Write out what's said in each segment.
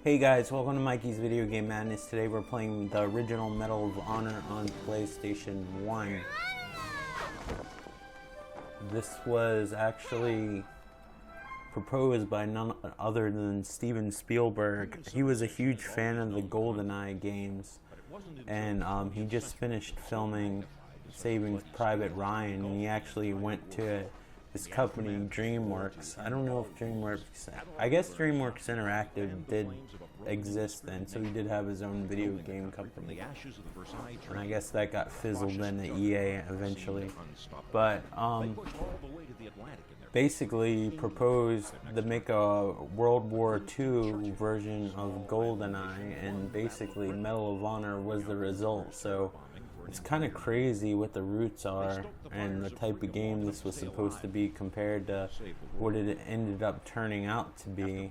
Hey guys, welcome to Mikey's Video Game Madness. Today we're playing the original Medal of Honor on PlayStation 1. This was actually proposed by none other than Steven Spielberg. He was a huge fan of the GoldenEye games, and he just finished filming Saving Private Ryan, and he actually went to his company, DreamWorks. I don't know if DreamWorks, I guess DreamWorks Interactive did exist then, so he did have his own video game company. And I guess that got fizzled in at EA eventually. But basically proposed to make a World War II version of GoldenEye, and basically Medal of Honor was the result. So it's kind of crazy what the roots are and the type of game this was supposed to be compared to what it ended up turning out to be.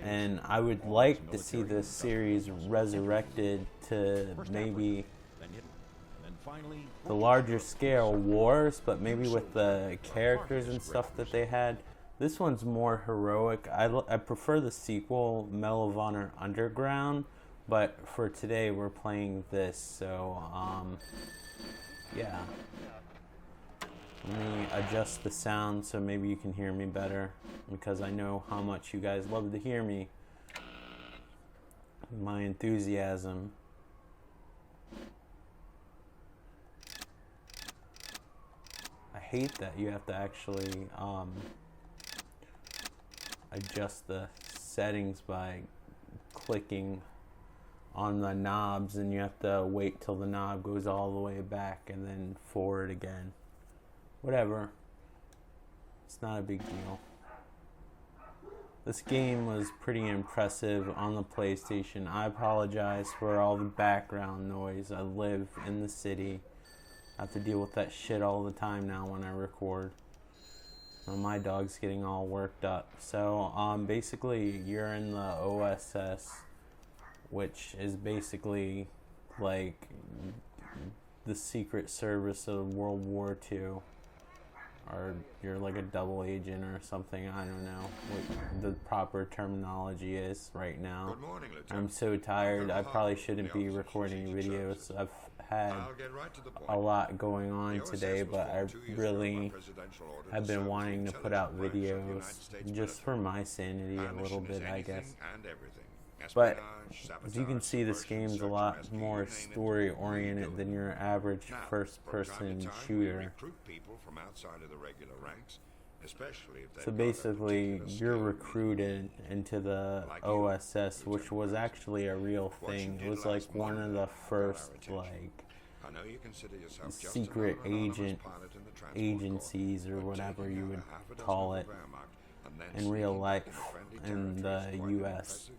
And I would like to see this series resurrected to maybe the larger scale wars, but maybe with the characters and stuff that they had. This one's more heroic. I prefer the sequel, Medal of Honor Underground. But for today, we're playing this, so, yeah. Let me adjust the sound so maybe you can hear me better, because I know how much you guys love to hear me. My enthusiasm. I hate that you have to actually, adjust the settings by clicking on the knobs, and you have to wait till the knob goes all the way back and then forward again. Whatever. It's not a big deal. This game was pretty impressive on the PlayStation. I apologize for all the background noise. I live in the city. I have to deal with that shit all the time now when I record. My dog's getting all worked up. So basically you're in the OSS, which is basically like the Secret Service of World War II, or you're like a double agent or something. I don't know what the proper terminology is right now. Good morning, Lieutenant. I'm so tired. I probably shouldn't be recording videos. I've had a lot going on today, but I really have been wanting to put out videos just for my sanity a little bit, I guess. But as you can see, this game's a lot more story-oriented than your average first-person shooter. So basically, you're recruited into the OSS, which was actually a real thing. It was like one of the first, like, secret agencies or whatever you would call it in real life in the U.S.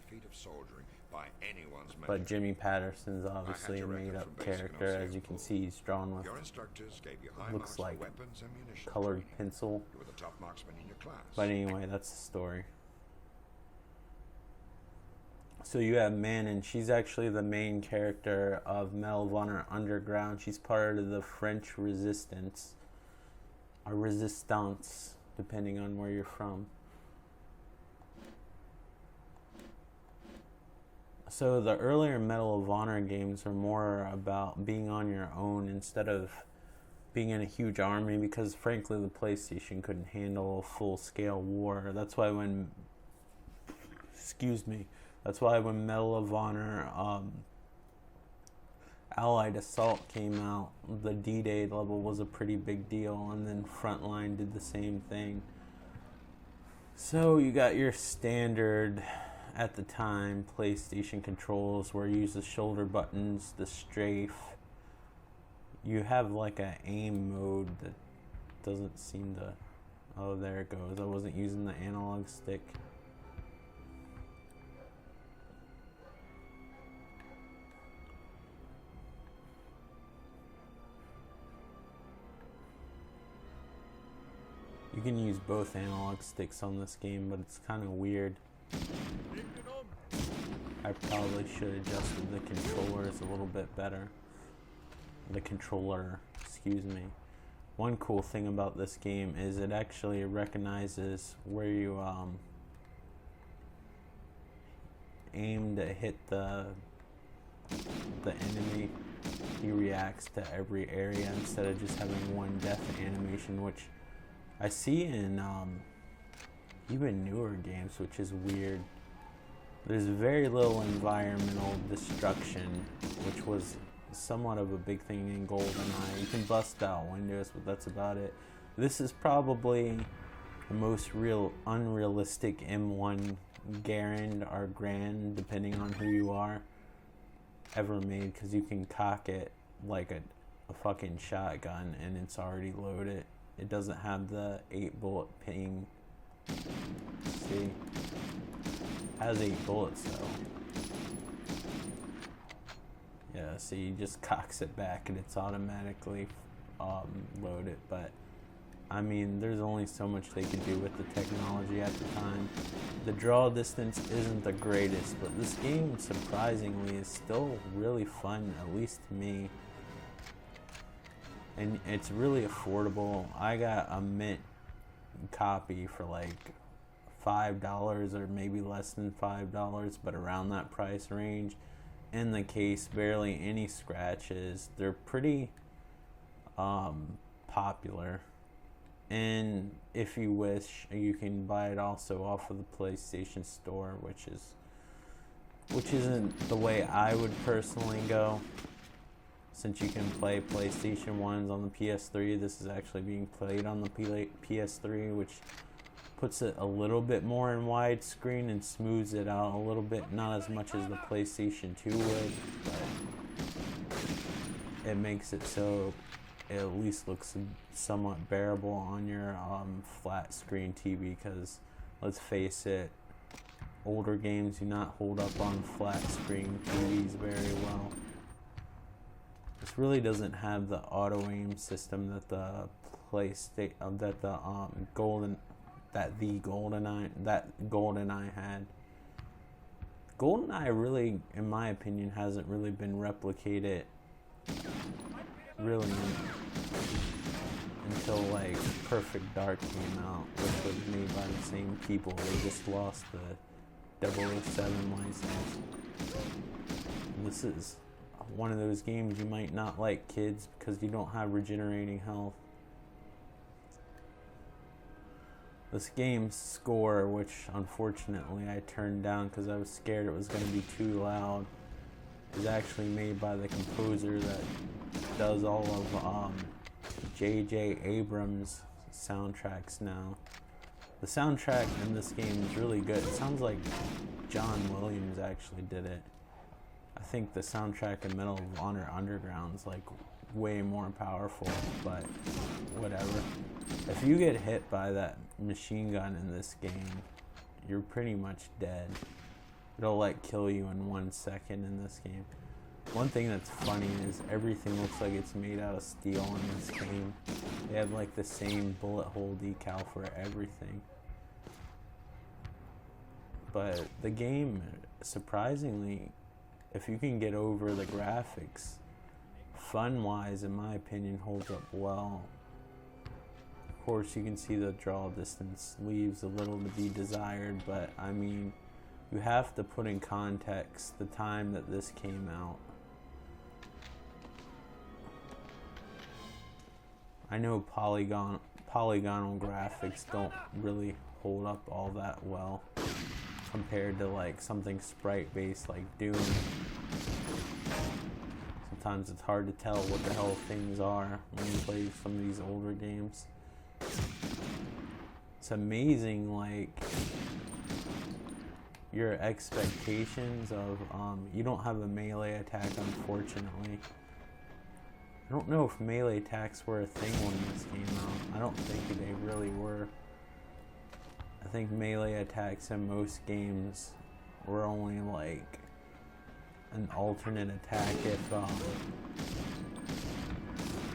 But Jimmy Patterson's obviously a made-up character. As you can see, he's drawn with, looks like colored pencil. But anyway, that's the story. So you have Manon. She's actually the main character of Medal of Honor Underground. She's part of the French resistance, or resistance, depending on where you're from. So the earlier Medal of Honor games are more about being on your own instead of being in a huge army, because frankly the PlayStation couldn't handle a full-scale war. That's why when Medal of Honor Allied Assault came out, the D-Day level was a pretty big deal, and then Frontline did the same thing. So you got your standard, at the time, PlayStation controls where you use the shoulder buttons, the strafe. You have like a aim mode that doesn't seem to... Oh, there it goes. I wasn't using the analog stick. You can use both analog sticks on this game, but it's kind of weird. I probably should have adjusted the controllers a little bit better. The controller, excuse me. One cool thing about this game is it actually recognizes where you aim to hit the enemy, he reacts to every area instead of just having one death animation, which I see in even newer games, which is weird. There's very little environmental destruction, which was somewhat of a big thing in GoldenEye. You can bust out windows, but that's about it. This is probably the most unrealistic M1 Garand or Grand, depending on who you are, ever made, because you can cock it like a fucking shotgun and it's already loaded. It doesn't have the 8-bullet ping. See? It has 8 bullets though. Yeah, so you just cocks it back and it's automatically loaded. But I mean, there's only so much they could do with the technology at the time. The draw distance isn't the greatest, but this game surprisingly is still really fun, at least to me. And it's really affordable. I got a mint copy for like $5 or maybe less than $5, but around that price range. In the case, barely any scratches. They're pretty popular. And if you wish, you can buy it also off of the PlayStation Store, which isn't the way I would personally go. Since you can play PlayStation 1s on the PS3, this is actually being played on the PS3, which puts it a little bit more in widescreen and smooths it out a little bit. Not as much as the PlayStation 2 would, but it makes it so it at least looks somewhat bearable on your flat screen TV, because let's face it, older games do not hold up on flat screen TVs very well. This really doesn't have the auto aim system that the GoldenEye had. GoldenEye really, in my opinion, hasn't really been replicated really until like Perfect Dark came out, which was made by the same people. They just lost the 007 license. And this is one of those games you might not like, kids, because you don't have regenerating health. This game's score, which unfortunately I turned down because I was scared it was going to be too loud, is actually made by the composer that does all of J.J. Abrams' soundtracks now. The soundtrack in this game is really good. It sounds like John Williams actually did it. I think the soundtrack in Medal of Honor Underground is like way more powerful, but whatever. If you get hit by that machine gun in this game, you're pretty much dead. It'll like kill you in 1 second in this game. One thing that's funny is everything looks like it's made out of steel in this game. They have like the same bullet hole decal for everything. But the game, surprisingly, if you can get over the graphics, fun-wise, in my opinion, holds up well. Of course, you can see the draw distance leaves a little to be desired, but I mean, you have to put in context the time that this came out. I know polygonal graphics don't really hold up all that well compared to like something sprite-based like Doom. Sometimes it's hard to tell what the hell things are when you play some of these older games. It's amazing, like, your expectations of, you don't have a melee attack, unfortunately. I don't know if melee attacks were a thing when this came out. I don't think they really were. I think melee attacks in most games were only like an alternate attack if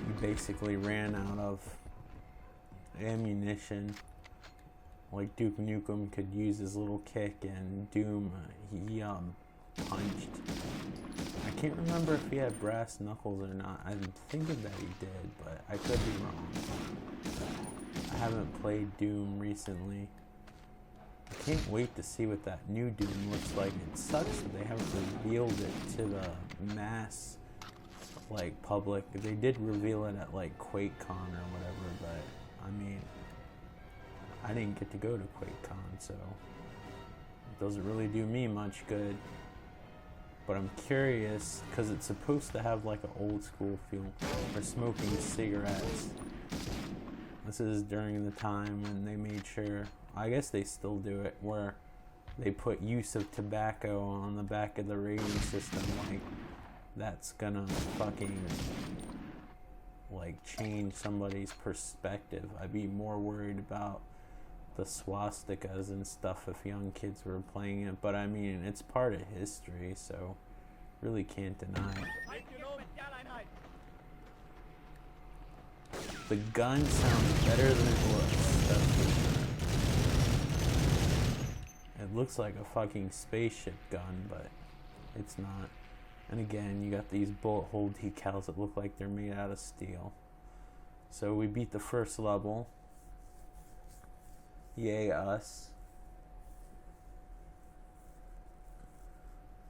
you basically ran out of ammunition. Like Duke Nukem could use his little kick, and Doom, he punched. I can't remember if he had brass knuckles or not. I'm thinking that he did, but I could be wrong. I haven't played Doom recently. I can't wait to see what that new Doom looks like. It sucks that they haven't revealed it to the mass, like, public. They did reveal it at, like, QuakeCon or whatever, but, I mean, I didn't get to go to QuakeCon, so it doesn't really do me much good. But I'm curious, because it's supposed to have, like, an old school feel. They're smoking cigarettes. This is during the time when they made sure, I guess they still do it, where they put use of tobacco on the back of the rating system. Like, that's gonna fucking, like, change somebody's perspective. I'd be more worried about the swastikas and stuff if young kids were playing it, but I mean, it's part of history, so really can't deny it. The gun sounds better than it looks, that's for sure. It looks like a fucking spaceship gun, but it's not. And again, you got these bullet hole decals that look like they're made out of steel. So we beat the first level. Yay us.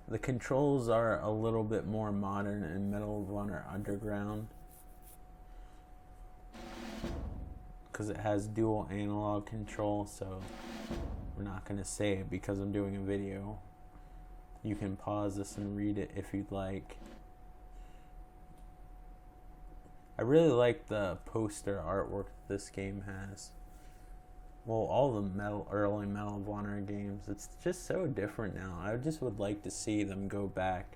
The controls are a little bit more modern in Medal of Honor Underground, because it has dual analog control, so we're not going to say it because I'm doing a video. You can pause this and read it if you'd like. I really like the poster artwork this game has. Well, all the early Medal of Honor games, it's just so different now. I just would like to see them go back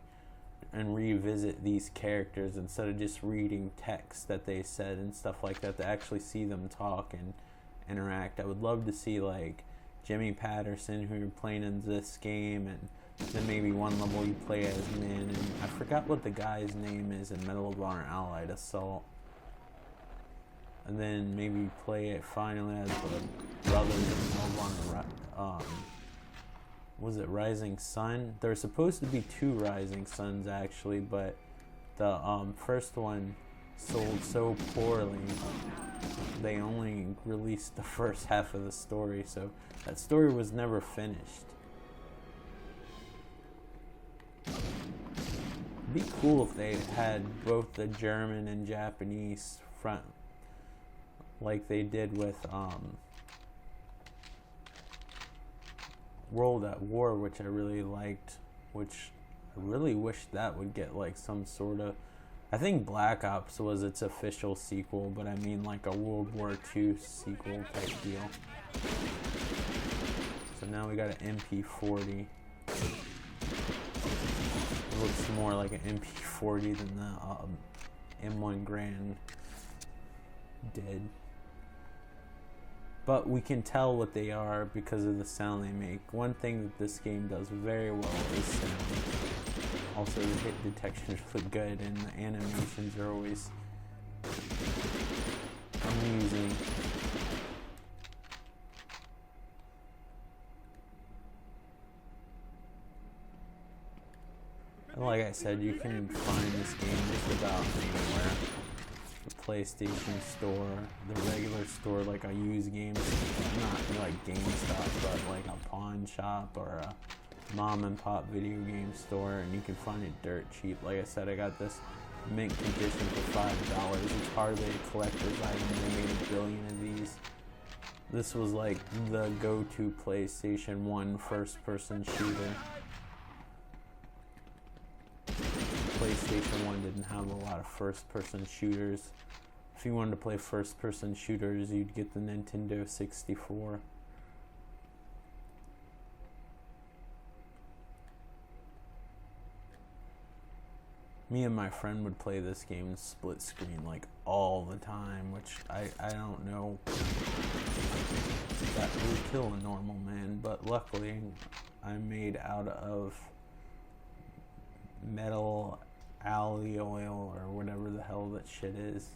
and revisit these characters instead of just reading text that they said and stuff like that, to actually see them talk and interact. I would love to see, like, Jimmy Patterson, who you're playing in this game, and then maybe one level you play as Min, and I forgot what the guy's name is in Medal of Honor Allied Assault. And then maybe play it finally as the brothers in Medal of Honor, was it Rising Sun? There's supposed to be 2 Rising Suns actually, but the first one sold so poorly they only released the first half of the story, so that story was never finished. It'd be cool if they had both the German and Japanese front, like they did with World at War, which I really liked, which I really wish that would get like some sort of, I think Black Ops was its official sequel, but I mean like a World War II sequel type deal. So now we got an MP40. It looks more like an MP40 than the M1 Grand did. But we can tell what they are because of the sound they make. One thing that this game does very well is sound. Also, the hit detection is really good, and the animations are always amusing. And like I said, you can find this game just about anywhere. The PlayStation Store, the regular store, like a used game, not like GameStop, but like a pawn shop or a mom and pop video game store, and you can find it dirt cheap. Like I said, I got this mint condition for $5. It's hardly a collector's item. They made 1 billion of these. This was like the go-to PlayStation 1 first-person shooter. PlayStation 1 didn't have a lot of first-person shooters. If you wanted to play first-person shooters, you'd get the Nintendo 64. Me and my friend would play this game split screen like all the time, which I don't know. That would kill a normal man, but luckily I'm made out of metal alloy oil or whatever the hell that shit is.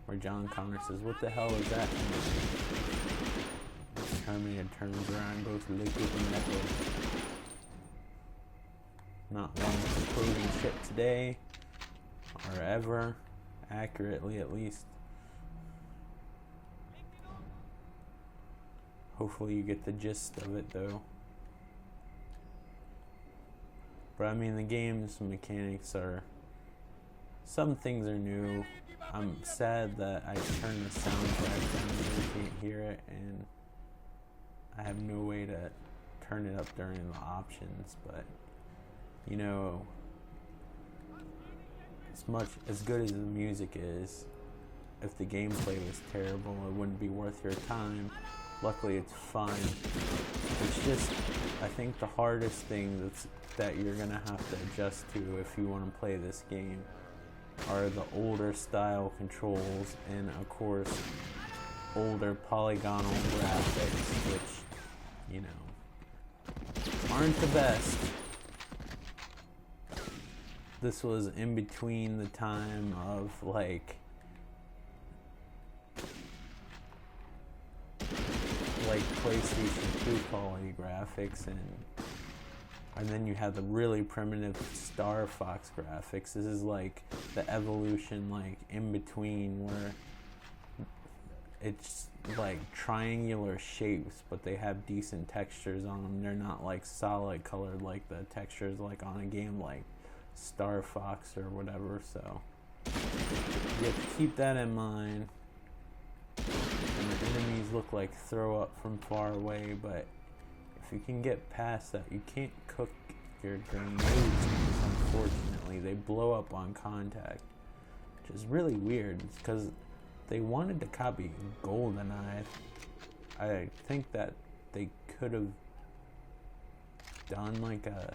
Where John Connor says, "What the hell is that?" Terminator turns around, goes liquid and metal. Not one with clothing shit today, or ever, accurately at least. Hopefully you get the gist of it though. But I mean, the game's mechanics are, some things are new. I'm sad that I turned the soundtrack down so you can't hear it, and I have no way to turn it up during the options, but you know, as good as the music is, if the gameplay was terrible, it wouldn't be worth your time. Luckily it's fun. It's just, I think the hardest thing that you're gonna have to adjust to if you want to play this game are the older style controls, and of course older polygonal graphics, which, you know, aren't the best. This was in between the time of like PlayStation 2 quality graphics, and then you have the really primitive Star Fox graphics. This is like the evolution, like in between, where it's like triangular shapes, but they have decent textures on them. They're not like solid colored like the textures like on a game like Star Fox or whatever. So you have to keep that in mind. And the enemies look like throw up from far away, but if you can get past that, you can't cook your grenades, unfortunately. They blow up on contact, which is really weird, because they wanted to copy GoldenEye. I think that they could have done like a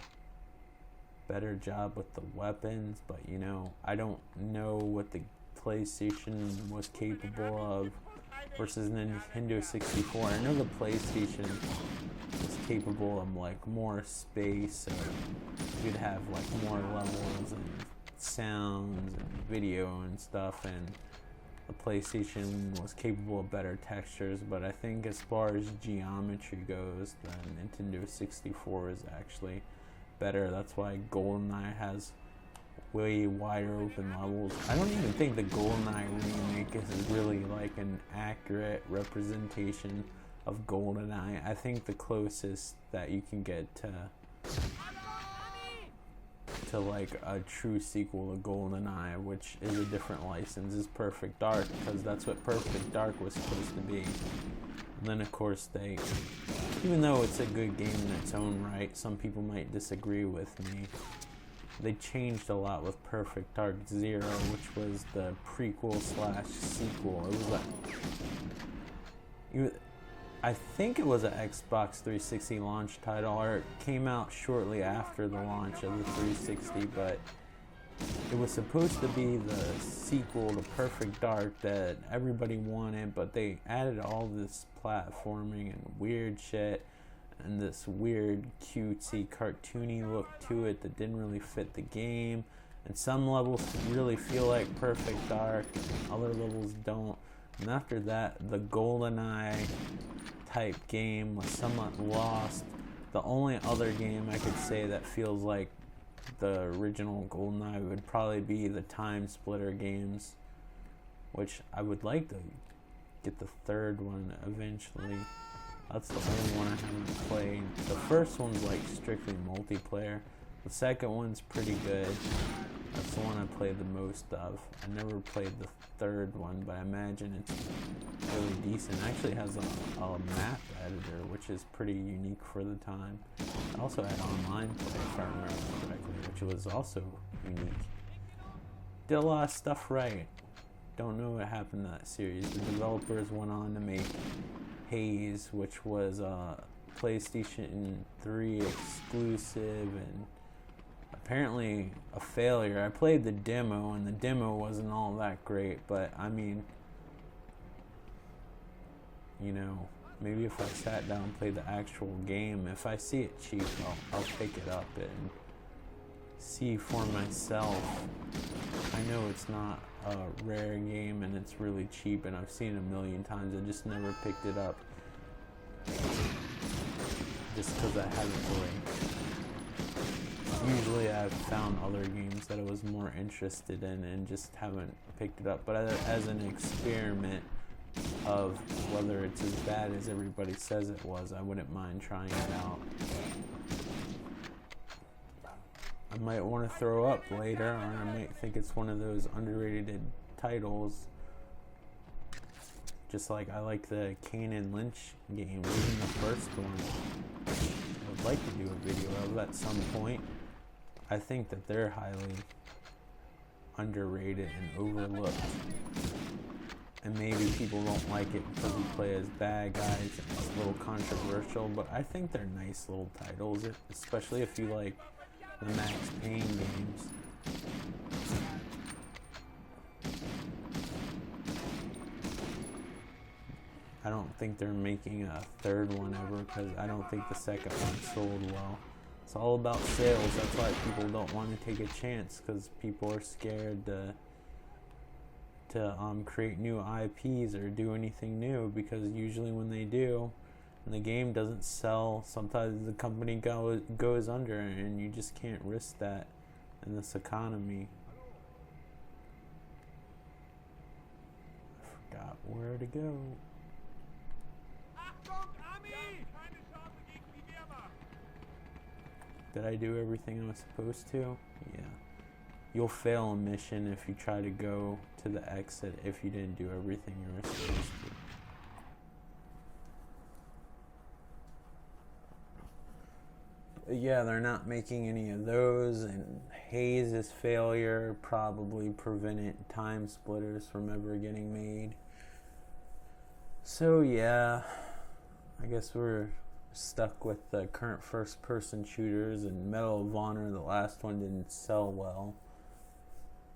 better job with the weapons, but you know, I don't know what the PlayStation was capable of versus Nintendo 64. I know the PlayStation was capable of like more space, and you'd have like more levels and sounds and video and stuff, and the PlayStation was capable of better textures. But I think as far as geometry goes, the Nintendo 64 is actually better. That's why GoldenEye has way wider open levels. I don't even think the GoldenEye remake is really like an accurate representation of GoldenEye. I think the closest that you can get to like a true sequel to GoldenEye, which is a different license, is Perfect Dark, because that's what Perfect Dark was supposed to be. And then of course they, even though it's a good game in its own right, some people might disagree with me, they changed a lot with Perfect Dark Zero, which was the prequel / sequel. It was like, I think it was an Xbox 360 launch title, or it came out shortly after the launch of the 360, but it was supposed to be the sequel to Perfect Dark that everybody wanted, but they added all this platforming and weird shit and this weird cutesy cartoony look to it that didn't really fit the game, and some levels really feel like Perfect Dark, other levels don't. And after that, the GoldenEye type game was somewhat lost. The only other game I could say that feels like the original GoldenEye would probably be the Time Splitter games, which I would like to get the third one eventually. That's the only one I haven't played. The first one's like strictly multiplayer. The second one's pretty good. That's the one I played the most of. I never played the third one, but I imagine it's really decent. It actually has a map editor, which is pretty unique for the time. It also had online play, if I remember correctly, which was also unique. Did a lot of stuff right. Don't know what happened to that series. The developers went on to make Haze, which was a PlayStation 3 exclusive and apparently a failure. I played the demo, and the demo wasn't all that great, but I mean, you know, maybe if I sat down and played the actual game, if I see it cheap, I'll pick it up and see for myself. I know it's not a rare game and it's really cheap, and I've seen it a million times. I just never picked it up just because I haven't really. Usually I've found other games that I was more interested in and just haven't picked it up. But as an experiment, of whether it's as bad as everybody says it was. I wouldn't mind trying it out. I might want to throw up later, or I might think it's one of those underrated titles. Just like I like the Kane and Lynch games, even the first one. I would like to do a video of at some point. I think that they're highly underrated and overlooked. And maybe people don't like it because we play as bad guys. It's a little controversial, but I think they're nice little titles, especially if you like the Max Payne games. I don't think they're making a third one ever because I don't think the second one sold well. It's all about sales. That's why people don't want to take a chance, because people are scared to create new IPs or do anything new, because usually when they do and the game doesn't sell, sometimes the company goes under, and you just can't risk that in this economy. I forgot where to go. Did I do everything I was supposed to? Yeah. You'll fail a mission if you try to go to the exit if you didn't do everything you were supposed to. Yeah, they're not making any of those, and Haze's failure probably prevented Time Splitters from ever getting made. So yeah, I guess we're stuck with the current first-person shooters, and Medal of Honor, the last one, didn't sell well,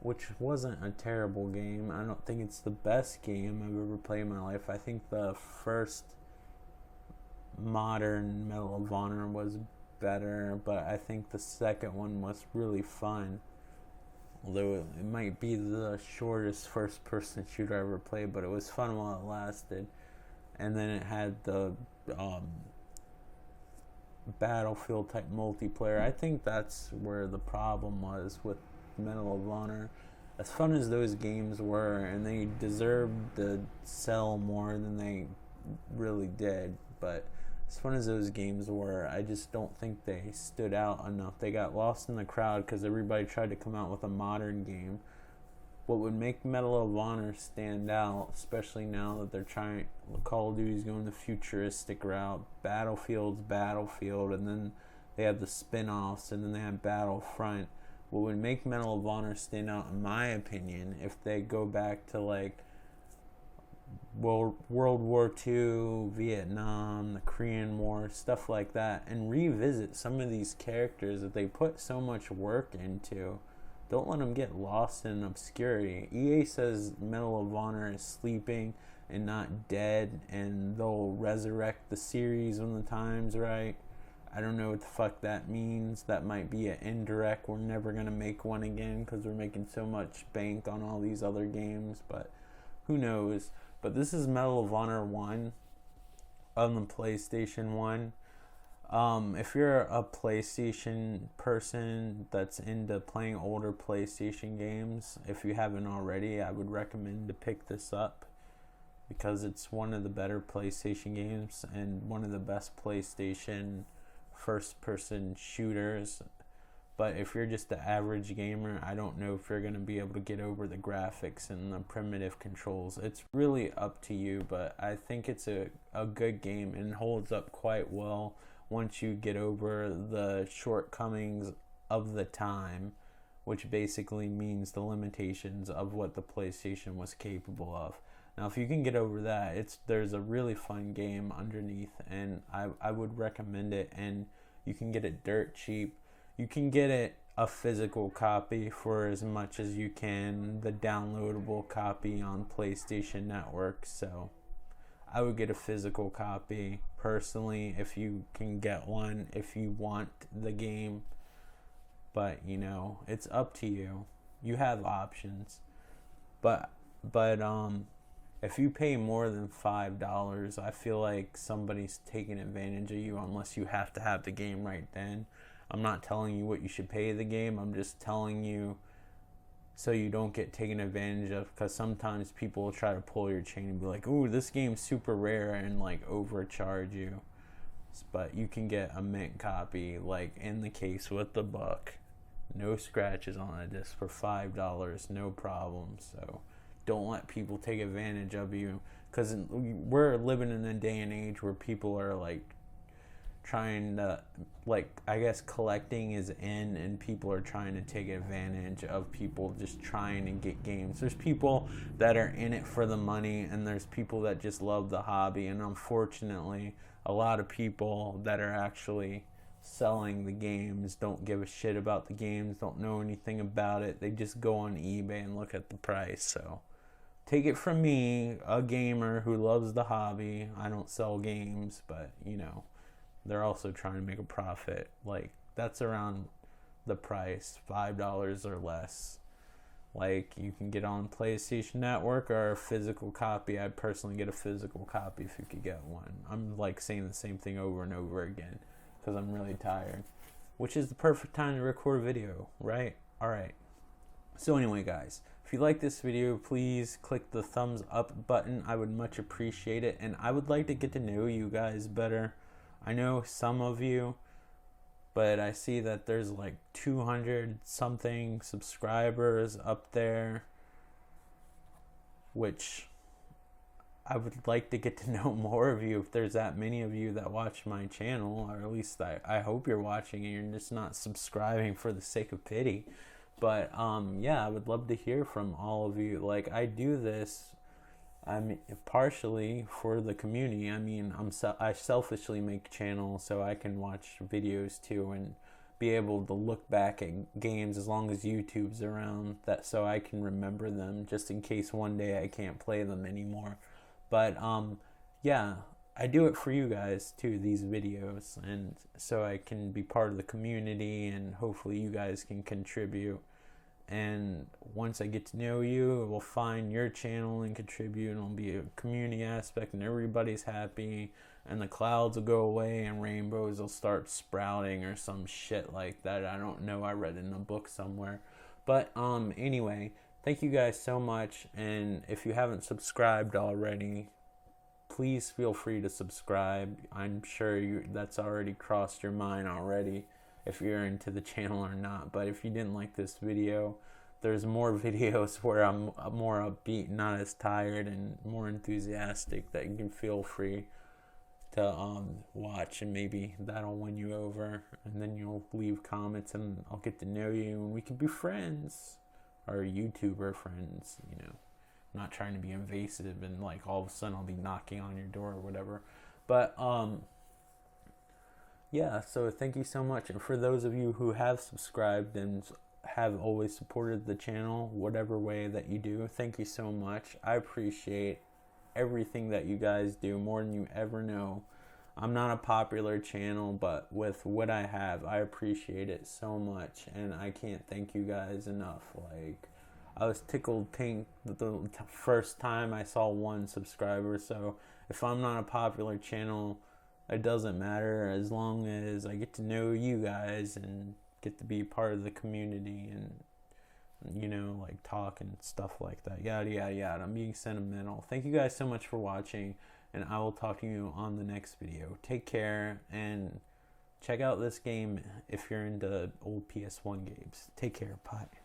which wasn't a terrible game. I don't think it's the best game I've ever played in my life. I think the first modern Medal of Honor was better, but I think the second one was really fun. Although it might be the shortest first-person shooter I ever played, but it was fun while it lasted. And then it had the Battlefield type multiplayer. I think that's where the problem was with Medal of Honor. As fun as those games were, and they deserved to sell more than they really did, but as fun as those games were, I just don't think they stood out enough. They got lost in the crowd because everybody tried to come out with a modern game. What would make Medal of Honor stand out, especially now that they're trying, Call of Duty's going the futuristic route, Battlefield's Battlefield, and then they have the spin-offs, and then they have Battlefront. What would make Medal of Honor stand out, in my opinion, if they go back to like World War II, Vietnam, the Korean War, stuff like that, and revisit some of these characters that they put so much work into. Don't let them get lost in obscurity. EA says Medal of Honor is sleeping and not dead, and they'll resurrect the series when the time's right. I don't know what the fuck that means. That might be an indirect. We're never going to make one again because we're making so much bank on all these other games, but who knows. But this is Medal of Honor 1 on the PlayStation 1. If you're a PlayStation person that's into playing older PlayStation games, if you haven't already, I would recommend to pick this up because it's one of the better PlayStation games and one of the best PlayStation first-person shooters. But if you're just the average gamer, I don't know if you're going to be able to get over the graphics and the primitive controls. It's really up to you, but I think it's a good game and holds up quite well once you get over the shortcomings of the time, which basically means the limitations of what the PlayStation was capable of. Now, if you can get over that, there's a really fun game underneath, and I would recommend it, and you can get it dirt cheap. You can get it a physical copy for as much as you can the downloadable copy on PlayStation Network, so I would get a physical copy personally if you can get one, if you want the game. But, you know, it's up to you. You have options. But if you pay more than $5, I feel like somebody's taking advantage of you unless you have to have the game right then. I'm not telling you what you should pay the game. I'm just telling you so you don't get taken advantage of, because sometimes people will try to pull your chain and be like, "Ooh, this game's super rare," and like overcharge you. But you can get a mint copy, like in the case with the book, no scratches on a disc, for $5, no problem. So don't let people take advantage of you, because we're living in a day and age where people are like trying to, like, I guess collecting is in, and people are trying to take advantage of people just trying to get games. There's people that are in it for the money, and there's people that just love the hobby. And unfortunately, a lot of people that are actually selling the games don't give a shit about the games, don't know anything about it. They just go on eBay and look at the price. So take it from me, a gamer who loves the hobby. I don't sell games, but you know, they're also trying to make a profit. Like, that's around the price, $5 or less. Like, you can get on PlayStation Network or a physical copy. I'd personally get a physical copy if you could get one. I'm like saying the same thing over and over again because I'm really tired, which is the perfect time to record a video, right? Alright. So anyway, guys, if you like this video, please click the thumbs up button. I would much appreciate it, and I would like to get to know you guys better. I know some of you, but I see that there's like 200 something subscribers up there, which I would like to get to know more of you. If there's that many of you that watch my channel, or at least I hope you're watching and you're just not subscribing for the sake of pity. But yeah, I would love to hear from all of you. Like, I do this, I mean, partially for the community. I mean, I selfishly make channels so I can watch videos too and be able to look back at games as long as YouTube's around, that so I can remember them just in case one day I can't play them anymore. But yeah, I do it for you guys too, these videos, and so I can be part of the community, and hopefully you guys can contribute. And once I get to know you, I will find your channel and contribute, and it'll be a community aspect, and everybody's happy, and the clouds will go away, and rainbows will start sprouting or some shit like that. I don't know, I read it in a book somewhere. But anyway, thank you guys so much, and if you haven't subscribed already, please feel free to subscribe. I'm sure that's already crossed your mind already, if you're into the channel or not. But if you didn't like this video, there's more videos where I'm more upbeat, not as tired, and more enthusiastic, that you can feel free to watch, and maybe that'll win you over, and then you'll leave comments and I'll get to know you and we can be friends, or YouTuber friends, you know. I'm not trying to be invasive and like all of a sudden I'll be knocking on your door or whatever. But yeah, so thank you so much. And for those of you who have subscribed and have always supported the channel, whatever way that you do, thank you so much. I appreciate everything that you guys do more than you ever know. I'm not a popular channel, but with what I have, I appreciate it so much, and I can't thank you guys enough. Like, I was tickled pink the first time I saw 1 subscriber, so if I'm not a popular channel, it doesn't matter, as long as I get to know you guys and get to be part of the community and, you know, like talk and stuff like that. Yada, yada, yada. I'm being sentimental. Thank you guys so much for watching, and I will talk to you on the next video. Take care, and check out this game if you're into old PS1 games. Take care. Bye.